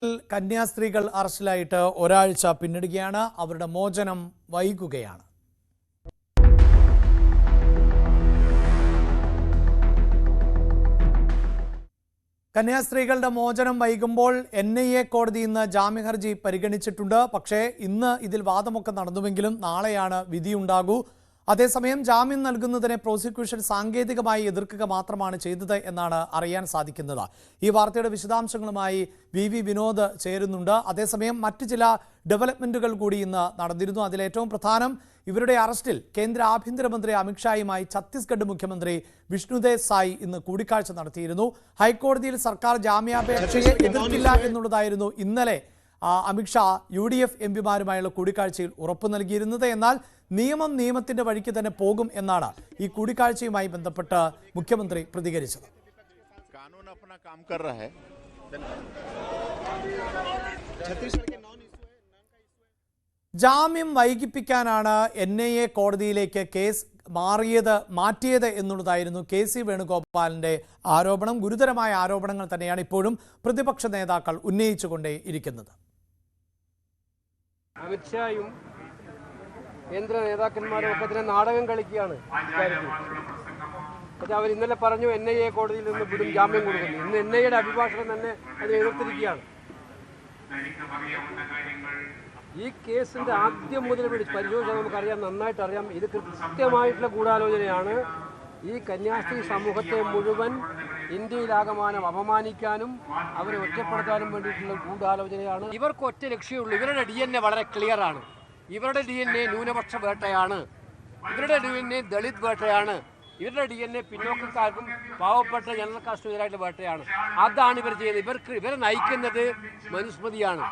കന്യാസ്ത്രീകൾ അറസ്റ്റിലായിട്ട് ഒരാഴ്ച പിന്നിടുകയാണ്. അവരുടെ മോചനം വൈകുകയാണ്. കന്യാസ്ത്രീകളുടെ മോചനം വൈകുമ്പോൾ NIA കോടതി ഇന്ന് ജാമ്യഹർജി പരിഗണിച്ചിട്ടുണ്ട്. പക്ഷേ ഇന്ന് ഇതിൽ വാദമൊക്കെ നടന്നുവെങ്കിലും നാളെയാണ് വിധിയുണ്ടാകൂ. അതേസമയം ജാമ്യം നൽകുന്നതിനെ പ്രോസിക്യൂഷൻ സാങ്കേതികമായി എതിർക്കുക മാത്രമാണ് ചെയ്തത് എന്നാണ് അറിയാൻ സാധിക്കുന്നത്. ഈ വാർത്തയുടെ വിശദാംശങ്ങളുമായി VV വിനോദ് ചേരുന്നുണ്ട്. അതേസമയം മറ്റു ചില ഡെവലപ്മെന്റുകൾ കൂടി ഇന്ന് നടന്നിരുന്നു. അതിലേറ്റവും പ്രധാനം ഇവരുടെ അറസ്റ്റിൽ കേന്ദ്ര ആഭ്യന്തരമന്ത്രി അമിത്ഷായുമായി ഛത്തീസ്ഗഡ് മുഖ്യമന്ത്രി വിഷ്ണുദേവ് സായി ഇന്ന് കൂടിക്കാഴ്ച നടത്തിയിരുന്നു. ഹൈക്കോടതിയിൽ സർക്കാർ ജാമ്യാപേക്ഷയെ എതിർക്കില്ല എന്നുള്ളതായിരുന്നു ഇന്നലെ അമിത്ഷാ UDF MPമാരുമായുള്ള കൂടിക്കാഴ്ചയിൽ ഉറപ്പു നൽകിയിരുന്നത്. എന്നാൽ നിയമത്തിന്റെ വഴിക്ക് തന്നെ പോകും എന്നാണ് ഈ കൂടിക്കാഴ്ചയുമായി ബന്ധപ്പെട്ട് മുഖ്യമന്ത്രി പ്രതികരിച്ചത്. ജാമ്യം വൈകിപ്പിക്കാനാണ് NIA കോടതിയിലേക്ക് കേസ് മാറ്റിയത് എന്നുള്ളതായിരുന്നു KC വേണുഗോപാലിന്റെ ആരോപണം. ഗുരുതരമായ ആരോപണങ്ങൾ തന്നെയാണ് ഇപ്പോഴും പ്രതിപക്ഷ നേതാക്കൾ ഉന്നയിച്ചുകൊണ്ടേ ഇരിക്കുന്നത്. അമിത്ഷായും കേന്ദ്ര നേതാക്കന്മാരും ഒക്കെ ഇതിനെ നാടകം കളിക്കുകയാണ്. പക്ഷെ അവർ ഇന്നലെ പറഞ്ഞു NIA കോടതിയിൽ നിന്ന് വിടും, ജാമ്യം കൊടുക്കുന്നു. ഇന്ന് NIAയുടെ അഭിഭാഷകൻ തന്നെ അത് എതിർത്തിരിക്കുകയാണ്. ഈ കേസിന്റെ ആദ്യം മുതൽ പരിശോധിച്ചാൽ നമുക്കറിയാം, നന്നായിട്ട് അറിയാം, ഇത് കൃത്യമായിട്ടുള്ള ഗൂഢാലോചനയാണ്. ഈ കന്യാസ്ത്രീ സമൂഹത്തെ മുഴുവൻ ഇന്ത്യയിലാകമാനം അപമാനിക്കാനും അവരെ ഒറ്റപ്പെടുത്താനും വേണ്ടിയിട്ടുള്ള ഗൂഢാലോചനയാണ്. ഇവർക്ക് ഒറ്റ ലക്ഷ്യമുള്ളൂ. ഇവരുടെ DNA വളരെ ക്ലിയർ ആണ്. ഇവരുടെ DNA ന്യൂനപക്ഷ വേട്ടയാണ്, ഇവരുടെ DNA ദളിത് വേട്ടയാണ്, ഇവരുടെ DNA പിന്നോക്കക്കാർക്കും പാവപ്പെട്ട ജനറൽ കാസ്റ്റുകാരായിട്ടുള്ള വേട്ടയാണ്. അതാണ് ഇവർ ചെയ്യുന്നത്. ഇവരെ നയിക്കുന്നത് മനുസ്മൃതിയാണ്.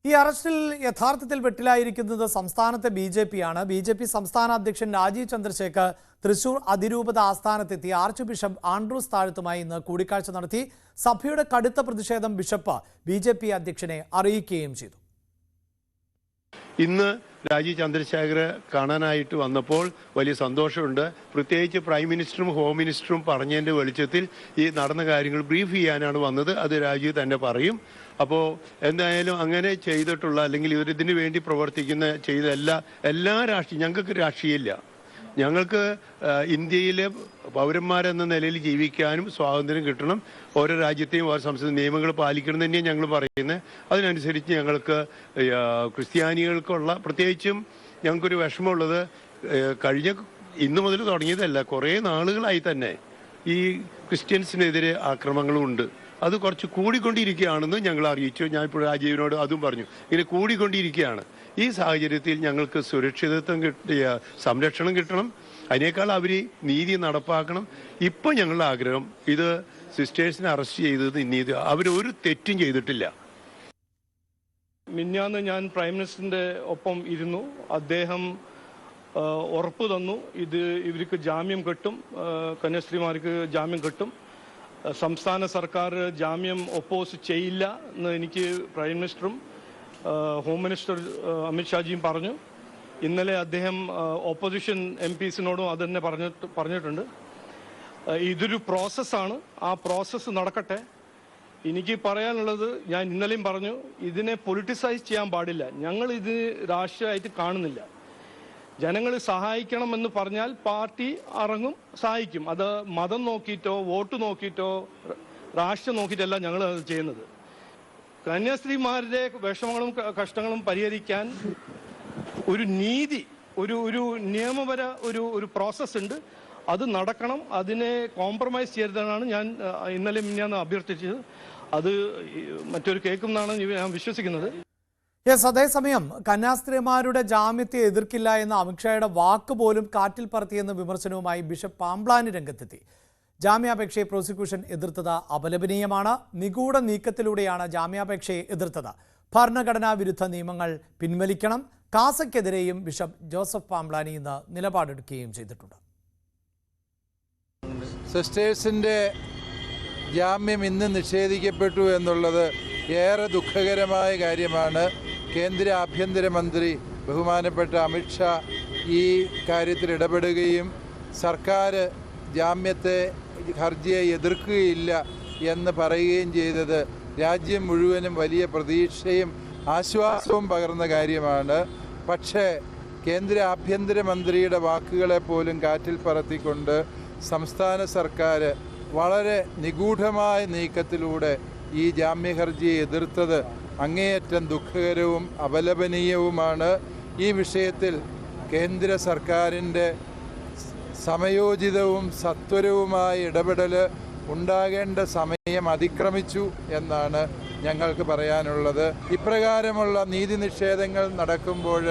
ഈ അറസ്റ്റിൽ യഥാർത്ഥത്തിൽ വെട്ടിലായിരിക്കുന്നത് സംസ്ഥാനത്തെ BJP ആണ്. BJP സംസ്ഥാന അധ്യക്ഷൻ രാജീവ് ചന്ദ്രശേഖർ തൃശൂർ അതിരൂപത ആസ്ഥാനത്തെത്തി ആർച്ച് ബിഷപ്പ് ആൻഡ്രൂസ് താഴത്തുമായി ഇന്ന് കൂടിക്കാഴ്ച നടത്തി. സഭയുടെ കടുത്ത പ്രതിഷേധം ബിഷപ്പ് BJP അധ്യക്ഷനെ അറിയിക്കുകയും ചെയ്തു. ഇന്ന് രാജീവ് ചന്ദ്രശേഖരെ കാണാനായിട്ട് വന്നപ്പോൾ വലിയ സന്തോഷമുണ്ട്. പ്രത്യേകിച്ച് പ്രൈം മിനിസ്റ്ററും ഹോം മിനിസ്റ്ററും പറഞ്ഞതിൻ്റെ വെളിച്ചത്തിൽ ഈ നടന്ന കാര്യങ്ങൾ ബ്രീഫ് ചെയ്യാനാണ് വന്നത്. അത് രാജീവ് തന്നെ പറയും. അപ്പോൾ എന്തായാലും അങ്ങനെ ചെയ്തിട്ടുള്ള അല്ലെങ്കിൽ ഇതിനു വേണ്ടി പ്രവർത്തിക്കുന്ന ചെയ്ത എല്ലാ ഞങ്ങൾക്ക് രാഷ്ട്രീയമില്ല. ഞങ്ങൾക്ക് ഇന്ത്യയിലെ പൗരന്മാരെന്ന നിലയിൽ ജീവിക്കാനും സ്വാതന്ത്ര്യം കിട്ടണം. ഓരോ രാജ്യത്തെയും ഓരോ സംസ്ഥാന നിയമങ്ങൾ പാലിക്കണം തന്നെയാണ് ഞങ്ങൾ പറയുന്നത്. അതിനനുസരിച്ച് ഞങ്ങൾക്ക് ക്രിസ്ത്യാനികൾക്കുള്ള പ്രത്യേകിച്ചും ഞങ്ങൾക്കൊരു വിഷമമുള്ളത് ഇന്നു മുതൽ തുടങ്ങിയതല്ല, കുറേ നാളുകളായി തന്നെ ഈ ക്രിസ്ത്യൻസിനെതിരെ ആക്രമണങ്ങളുണ്ട്. അത് കുറച്ച് കൂടിക്കൊണ്ടിരിക്കുകയാണെന്ന് ഞങ്ങൾ അറിയിച്ചു. ഞാനിപ്പോൾ രാജീവിനോട് അതും പറഞ്ഞു, ഇങ്ങനെ കൂടിക്കൊണ്ടിരിക്കുകയാണ്. ഈ സാഹചര്യത്തിൽ ഞങ്ങൾക്ക് സുരക്ഷിതത്വം സംരക്ഷണം കിട്ടണം. അതിനേക്കാൾ അവർ നീതി നടപ്പാക്കണം. ഇപ്പം ഞങ്ങളുടെ ആഗ്രഹം ഇത് സിസ്റ്റേഴ്സിനെ അറസ്റ്റ് ചെയ്തത് അവരൊരു തെറ്റും ചെയ്തിട്ടില്ല. മിന്നാന്ന് ഞാൻ പ്രൈം മിനിസ്റ്ററിന്റെ ഒപ്പം ഇരുന്നു. അദ്ദേഹം ഉറപ്പ് തന്നു, ഇവർക്ക് ജാമ്യം കിട്ടും, കന്യാസ്ത്രീമാർക്ക് ജാമ്യം കിട്ടും. സംസ്ഥാന സർക്കാർ ജാമ്യം ഒപ്പോസ് ചെയ്യില്ല എന്ന് എനിക്ക് പ്രൈം മിനിസ്റ്ററും ഹോം മിനിസ്റ്റർ അമിത്ഷാജിയും പറഞ്ഞു. ഇന്നലെ അദ്ദേഹം ഓപ്പോസിഷൻ MPസിനോടും അത് തന്നെ പറഞ്ഞിട്ടുണ്ട്. ഇതൊരു പ്രോസസ്സാണ്, ആ പ്രോസസ്സ് നടക്കട്ടെ. എനിക്ക് പറയാനുള്ളത്, ഞാൻ ഇന്നലെയും പറഞ്ഞു, ഇതിനെ പൊളിറ്റിസൈസ് ചെയ്യാൻ പാടില്ല. ഞങ്ങൾ ഇത് രാഷ്ട്രീയമായിട്ട് കാണുന്നില്ല. ജനങ്ങൾ സഹായിക്കണമെന്ന് പറഞ്ഞാൽ പാർട്ടി ഇറങ്ങും, സഹായിക്കും. അത് മതം നോക്കിയിട്ടോ വോട്ട് നോക്കിയിട്ടോ രാഷ്ട്രീയം നോക്കിയിട്ടല്ല ഞങ്ങൾ അത് ചെയ്യുന്നത്. കന്യാസ്ത്രീമാരുടെ വിഷമങ്ങളും കഷ്ടങ്ങളും പരിഹരിക്കാൻ ഒരു നീതി, ഒരു നിയമപര ഒരു പ്രോസസ് ഉണ്ട്. അത് നടക്കണം. അതിനെ കോംപ്രമൈസ് ചെയ്യരുതെന്നാണ് ഞാൻ ഇന്നലെ മിനിഞ്ഞാന്ന് അഭ്യർത്ഥിച്ചത്. അത് മറ്റൊരു കേൾക്കുമെന്നാണ് ഞാൻ വിശ്വസിക്കുന്നത്. അതേസമയം കന്യാസ്ത്രീമാരുടെ ജാമ്യത്തെ എതിർക്കില്ല എന്ന അമിത്ഷായുടെ വാക്ക് പോലും കാറ്റിൽ പറത്തിയെന്ന വിമർശനവുമായി ബിഷപ്പ് പാംബ്ലാനി രംഗത്തെത്തി. ജാമ്യാപേക്ഷയെ പ്രോസിക്യൂഷൻ എതിർത്തത് അപലപനീയമാണ്. നിഗൂഢ നീക്കത്തിലൂടെയാണ് ജാമ്യാപേക്ഷയെ എതിർത്തത്. ഭരണഘടനാ വിരുദ്ധ നിയമങ്ങൾ പിൻവലിക്കണം. കാസയ്ക്കെതിരെയും ബിഷപ്പ് ജോസഫ് പാംബ്ലാനി ഇന്ന് നിലപാടെടുക്കുകയും ചെയ്തിട്ടുണ്ട്. സിസ്റ്റേഴ്സിൻ്റെ ജാമ്യം ഇന്ന് നിഷേധിക്കപ്പെട്ടു എന്നുള്ളത് ഏറെ ദുഃഖകരമായ കാര്യമാണ്. കേന്ദ്ര ആഭ്യന്തരമന്ത്രി ബഹുമാനപ്പെട്ട അമിത്ഷാ ഈ കാര്യത്തിൽ ഇടപെടുകയും സർക്കാർ ഹർജിയെ എതിർക്കുകയില്ല എന്ന് പറയുകയും ചെയ്തത് രാജ്യം മുഴുവനും വലിയ പ്രതീക്ഷയും ആശ്വാസവും പകർന്ന കാര്യമാണ്. പക്ഷേ കേന്ദ്ര ആഭ്യന്തരമന്ത്രിയുടെ വാക്കുകളെ പോലും കാറ്റിൽ പറത്തിക്കൊണ്ട് സംസ്ഥാന സർക്കാർ വളരെ നിഗൂഢമായ നീക്കത്തിലൂടെ ഈ ജാമ്യഹർജിയെ എതിർത്തത് അങ്ങേയറ്റം ദുഃഖകരവും അപലപനീയവുമാണ്. ഈ വിഷയത്തിൽ കേന്ദ്ര സർക്കാരിൻ്റെ സമയോചിതവും സത്വരവുമായ ഇടപെടൽ ഉണ്ടാകേണ്ട സമയം അതിക്രമിച്ചു എന്നാണ് ഞങ്ങൾക്ക് പറയാനുള്ളത്. ഇപ്രകാരമുള്ള നീതി നിഷേധങ്ങൾ നടക്കുമ്പോൾ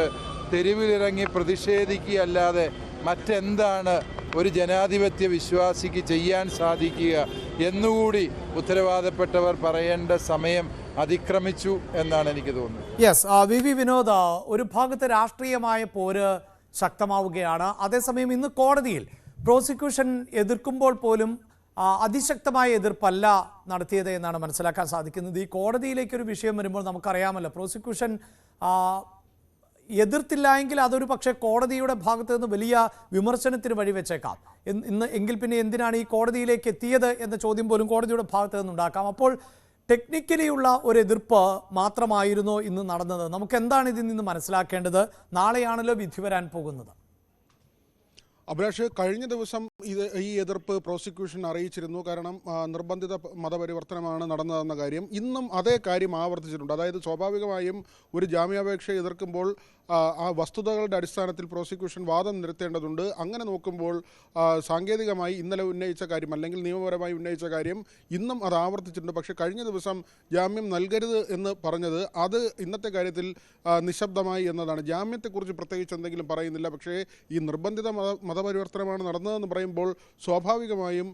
തെരുവിലിറങ്ങി പ്രതിഷേധിക്കുകയല്ലാതെ മറ്റെന്താണ് ഒരു ജനാധിപത്യ വിശ്വാസിക്ക് ചെയ്യാൻ സാധിക്കുക എന്നുകൂടി ഉത്തരവാദപ്പെട്ടവർ പറയേണ്ട സമയം അതിക്രമിച്ചു എന്നാണ് എനിക്ക് തോന്നുന്നത്. യെസ്, വി വിനോദ്, ഒരു ഭാഗത്ത് രാഷ്ട്രീയമായ പോര് ശക്തമാവുകയാണ്. അതേസമയം ഇന്ന് കോടതിയിൽ പ്രോസിക്യൂഷൻ എതിർക്കുമ്പോൾ പോലും അതിശക്തമായ എതിർപ്പല്ല നടത്തിയത് എന്നാണ് മനസ്സിലാക്കാൻ സാധിക്കുന്നത്. ഈ കോടതിയിലേക്കൊരു വിഷയം വരുമ്പോൾ നമുക്കറിയാമല്ലോ, പ്രോസിക്യൂഷൻ എതിർത്തില്ല എങ്കിൽ അതൊരു പക്ഷേ കോടതിയുടെ ഭാഗത്ത് നിന്ന് വലിയ വിമർശനത്തിന് വഴിവെച്ചേക്കാം. എങ്കിൽ പിന്നെ എന്തിനാണ് ഈ കോടതിയിലേക്ക് എത്തിയത് എന്ന ചോദ്യം പോലും കോടതിയുടെ ഭാഗത്ത് നിന്നുണ്ടാക്കാം. അപ്പോൾ ടെക്നിക്കലിയുള്ള ഒരു എതിർപ്പ് മാത്രമായിരുന്നോ ഇന്ന് നടന്നത്? നമുക്ക് എന്താണ് ഇതിൽ നിന്ന് മനസ്സിലാക്കേണ്ടത്? നാളെയാണല്ലോ വിധി വരാൻ പോകുന്നത്. അഭിലാഷ്, കഴിഞ്ഞ ദിവസം ഈ എതിർപ്പ് പ്രോസിക്യൂഷൻ അറിയിച്ചിരുന്നു. കാരണം നിർബന്ധിത മതപരിവർത്തനമാണ് നടന്നതെന്ന കാര്യം ഇന്നും അതേ കാര്യം ആവർത്തിച്ചിട്ടുണ്ട്. അതായത് സ്വാഭാവികമായും ഒരു ജാമ്യാപേക്ഷ എതിർക്കുമ്പോൾ ആ വസ്തുതകളുടെ അടിസ്ഥാനത്തിൽ പ്രോസിക്യൂഷൻ വാദം നിരത്തേണ്ടതുണ്ട്. അങ്ങനെ നോക്കുമ്പോൾ സാങ്കേതികമായി ഇന്നലെ ഉന്നയിച്ച കാര്യം അല്ലെങ്കിൽ നിയമപരമായി ഉന്നയിച്ച കാര്യം ഇന്നും അത് ആവർത്തിച്ചിട്ടുണ്ട്. പക്ഷേ കഴിഞ്ഞ ദിവസം ജാമ്യം നൽകരുത് എന്ന് പറഞ്ഞത് അത് ഇന്നത്തെ കാര്യത്തിൽ നിശബ്ദമായി എന്നതാണ്. ജാമ്യത്തെക്കുറിച്ച് പ്രത്യേകിച്ച് എന്തെങ്കിലും പറയുന്നില്ല. പക്ഷേ ഈ നിർബന്ധിത മതപരിവർത്തനമാണ് നടന്നതെന്ന് പറയുമ്പോൾ സ്വാഭാവികമായും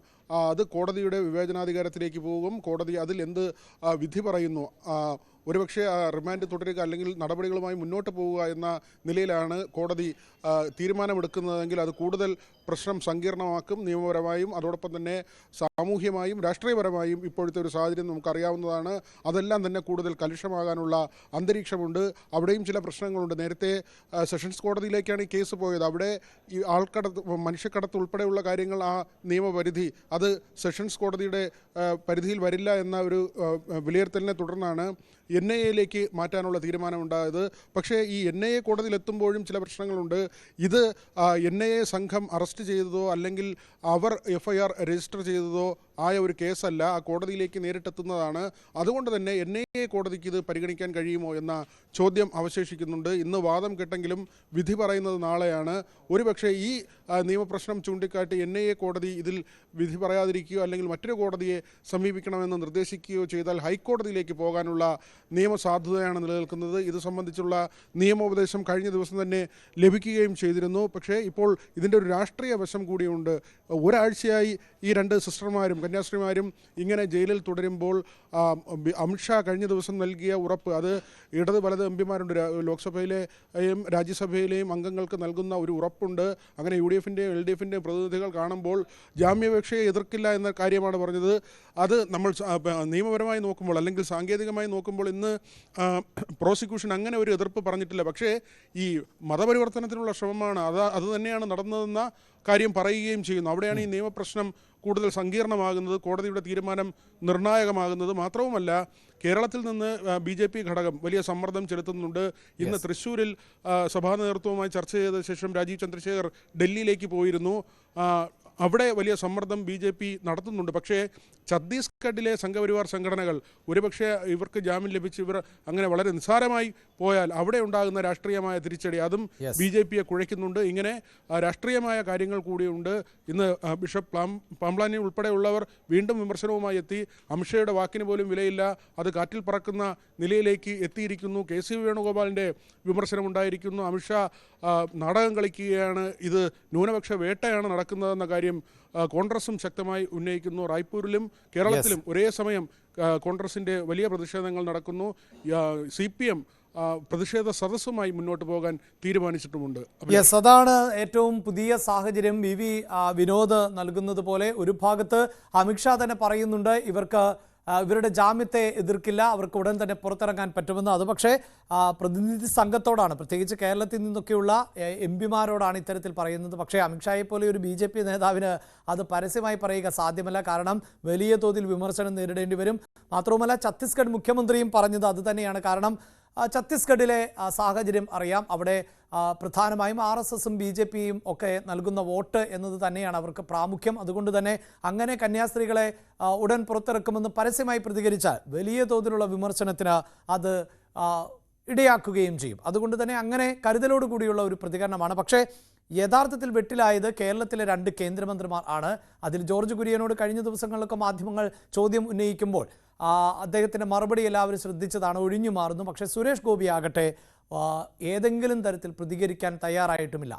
അത് കോടതിയുടെ വിവേചനാധികാരത്തിലേക്ക് പോകും. കോടതി അതിൽ എന്ത് വിധി പറയുന്നു, ഒരുപക്ഷെ റിമാൻഡ് തുടരുക അല്ലെങ്കിൽ നടപടികളുമായി മുന്നോട്ട് പോവുക എന്ന നിലയിലാണ് കോടതി തീരുമാനമെടുക്കുന്നതെങ്കിൽ അത് കൂടുതൽ പ്രശ്നം സങ്കീർണമാക്കും. നിയമപരമായും അതോടൊപ്പം തന്നെ സാമൂഹ്യമായും രാഷ്ട്രീയപരമായും ഇപ്പോഴത്തെ ഒരു സാഹചര്യം നമുക്കറിയാവുന്നതാണ്. അതെല്ലാം തന്നെ കൂടുതൽ കലുഷമാകാനുള്ള അന്തരീക്ഷമുണ്ട്. അവിടെയും ചില പ്രശ്നങ്ങളുണ്ട്. നേരത്തെ സെഷൻസ് കോടതിയിലേക്കാണ് ഈ കേസ് പോയത്. അവിടെ ഈ മനുഷ്യക്കടത്ത് ഉൾപ്പെടെയുള്ള കാര്യങ്ങൾ, ആ നിയമപരിധി അത് സെഷൻസ് കോടതിയുടെ പരിധിയിൽ വരില്ല എന്ന ഒരു വിലയിരുത്തലിനെ തുടർന്നാണ് NIA-യിലേക്ക് മാറ്റാനുള്ള തീരുമാനമുണ്ടായത്. പക്ഷേ ഈ NIA കോടതിയിലെത്തുമ്പോഴും ചില പ്രശ്നങ്ങളുണ്ട്. ഇത് NIA സംഘം അറസ്റ്റ് ചെയ്തതോ അല്ലെങ്കിൽ അവർ FIR രജിസ്റ്റർ ചെയ്തതോ ആയ ഒരു കേസല്ല, ആ കോടതിയിലേക്ക് നേരിട്ടെത്തുന്നതാണ്. അതുകൊണ്ട് തന്നെ NIA കോടതിക്ക് ഇത് പരിഗണിക്കാൻ കഴിയുമോ എന്ന ചോദ്യം അവശേഷിക്കുന്നുണ്ട്. ഇന്ന് വാദം കേട്ടെങ്കിലും വിധി പറയുന്നത് നാളെയാണ്. ഒരുപക്ഷെ ഈ നിയമപ്രശ്നം ചൂണ്ടിക്കാട്ടി NIA കോടതി ഇതിൽ വിധി പറയാതിരിക്കുകയോ അല്ലെങ്കിൽ മറ്റൊരു കോടതിയെ സമീപിക്കണമെന്ന് നിർദ്ദേശിക്കുകയോ ചെയ്താൽ ഹൈക്കോടതിയിലേക്ക് പോകാനുള്ള നിയമസാധുതയാണ് നിലനിൽക്കുന്നത്. ഇത് സംബന്ധിച്ചുള്ള നിയമോപദേശം കഴിഞ്ഞ ദിവസം തന്നെ ലഭിക്കുകയും ചെയ്തിരുന്നു. പക്ഷേ ഇപ്പോൾ ഇതിൻ്റെ ഒരു രാഷ്ട്രീയ വശം കൂടിയുണ്ട്. ഒരാഴ്ചയായി ഈ രണ്ട് സിസ്റ്റർമാരും കന്യാസ്ത്രീമാരും ഇങ്ങനെ ജയിലിൽ തുടരുമ്പോൾ അമിത്ഷാ കഴിഞ്ഞ ദിവസം നൽകിയ ഉറപ്പ്, അത് ഇടത് വലത് എംപിമാരുണ്ട്, ലോക്സഭയിലെയും രാജ്യസഭയിലെയും അംഗങ്ങൾക്ക് നൽകുന്ന ഒരു ഉറപ്പുണ്ട്. അങ്ങനെ UDF-ൻ്റെയും LDF-ൻ്റെയും പ്രതിനിധികൾ കാണുമ്പോൾ ജാമ്യാപേക്ഷയെ എതിർക്കില്ല എന്ന കാര്യമാണ് പറഞ്ഞത്. അത് നമ്മൾ നിയമപരമായി നോക്കുമ്പോൾ അല്ലെങ്കിൽ സാങ്കേതികമായി നോക്കുമ്പോൾ ഇന്ന് പ്രോസിക്യൂഷൻ അങ്ങനെ ഒരു എതിർപ്പ് പറഞ്ഞിട്ടില്ല. പക്ഷേ ഈ മതപരിവർത്തനത്തിനുള്ള ശ്രമമാണ്, അത് തന്നെയാണ് നടന്നതെന്ന കാര്യം പറയുകയും ചെയ്യുന്നു. അവിടെയാണ് ഈ നിയമപ്രശ്നം കൂടുതൽ സങ്കീർണമാകുന്നത്, കോടതിയുടെ തീരുമാനം നിർണായകമാകുന്നത്. മാത്രവുമല്ല, കേരളത്തിൽ നിന്ന് BJP ഘടകം വലിയ സമ്മർദ്ദം ചെലുത്തുന്നുണ്ട്. ഇന്ന് തൃശ്ശൂരിൽ സഭാ നേതൃത്വവുമായി ചർച്ച ചെയ്ത ശേഷം രാജീവ് ചന്ദ്രശേഖർ ഡൽഹിയിലേക്ക് പോയിരുന്നു. അവിടെ വലിയ സമ്മർദ്ദം BJP നടത്തുന്നുണ്ട്. പക്ഷേ ഛത്തീസ്ഗഡിലെ സംഘപരിവാർ സംഘടനകൾ ഒരുപക്ഷെ ഇവർക്ക് ജാമ്യം ലഭിച്ച് ഇവർ അങ്ങനെ വളരെ നിസ്സാരമായി പോയാൽ അവിടെ ഉണ്ടാകുന്ന രാഷ്ട്രീയമായ തിരിച്ചടി അതും BJP-യെ കുഴയ്ക്കുന്നുണ്ട്. ഇങ്ങനെ രാഷ്ട്രീയമായ കാര്യങ്ങൾ കൂടിയുണ്ട്. ഇന്ന് ബിഷപ്പ് പാംപ്ലാനി ഉൾപ്പെടെയുള്ളവർ വീണ്ടും വിമർശനവുമായി എത്തി. അമിത്ഷായുടെ വാക്കിന് പോലും വിലയില്ല, അത് കാറ്റിൽ പറക്കുന്ന നിലയിലേക്ക് എത്തിയിരിക്കുന്നു. KC വേണുഗോപാലിൻ്റെ വിമർശനമുണ്ടായിരിക്കുന്നു. അമിത്ഷാ നാടകം കളിക്കുകയാണ്, ഇത് ന്യൂനപക്ഷ വേട്ടയാണ് നടക്കുന്നതെന്ന കാര്യം കോൺഗ്രസും ശക്തമായി ഉന്നയിക്കുന്നു. റായ്പൂരിലും കേരളത്തിലും ഒരേ സമയം കോൺഗ്രസിൻ്റെ വലിയ പ്രതിഷേധങ്ങൾ നടക്കുന്നു. CPM പ്രതിഷേധ സദസ്സുമായി മുന്നോട്ട് പോകാൻ തീരുമാനിച്ചിട്ടുമുണ്ട്. യെസ്, അതാണ് ഏറ്റവും പുതിയ സാഹചര്യം. വിനോദ് നൽകുന്നത് പോലെ ഒരു ഭാഗത്ത് അമിത്ഷാ തന്നെ പറയുന്നുണ്ട് ഇവർക്ക് ഇവരുടെ ജാമ്യത്തെ എതിർക്കില്ല, അവർക്ക് ഉടൻ തന്നെ പുറത്തിറങ്ങാൻ പറ്റുമെന്ന്. അത് പക്ഷേ പ്രതിനിധി സംഘത്തോടാണ്, പ്രത്യേകിച്ച് കേരളത്തിൽ നിന്നൊക്കെയുള്ള എംപിമാരോടാണ് ഇത്തരത്തിൽ പറയുന്നത്. പക്ഷേ അമിത്ഷായെ പോലെ ഒരു BJP നേതാവിന് അത് പരസ്യമായി പറയുക സാധ്യമല്ല. കാരണം വലിയ തോതിൽ വിമർശനം നേരിടേണ്ടി വരും. മാത്രവുമല്ല ഛത്തീസ്ഗഡ് മുഖ്യമന്ത്രിയും പറഞ്ഞത് അത് തന്നെയാണ്. കാരണം ഛത്തീസ്ഗഡിലെ സാഹചര്യം അറിയാം. അവിടെ പ്രധാനമായും RSSും BJPയും ഒക്കെ നൽകുന്ന വോട്ട് എന്നത് തന്നെയാണ് അവർക്ക് പ്രാമുഖ്യം. അതുകൊണ്ട് തന്നെ അങ്ങനെ കന്യാസ്ത്രീകളെ ഉടൻ പുറത്തിറക്കുമെന്ന് പരസ്യമായി പ്രതികരിച്ചാൽ വലിയ തോതിലുള്ള വിമർശനത്തിന് അത് ഇടയാക്കുകയും ചെയ്യും. അതുകൊണ്ട് തന്നെ അങ്ങനെ കരുതലോടുകൂടിയുള്ള ഒരു പ്രതികരണമാണ്. പക്ഷേ യഥാർത്ഥത്തിൽ വെട്ടിലായത് കേരളത്തിലെ 2 കേന്ദ്രമന്ത്രിമാർ ആണ്. അതിൽ ജോർജ് കുര്യനോട് കഴിഞ്ഞ ദിവസങ്ങളിലൊക്കെ മാധ്യമങ്ങൾ ചോദ്യം ഉന്നയിക്കുമ്പോൾ അദ്ദേഹത്തിൻ്റെ മറുപടി എല്ലാവരും ശ്രദ്ധിച്ചതാണ്, ഒഴിഞ്ഞു മാറുന്നു. പക്ഷേ സുരേഷ് ഗോപി ആകട്ടെ ഏതെങ്കിലും തരത്തിൽ പ്രതികരിക്കാൻ തയ്യാറായിട്ടുമില്ല.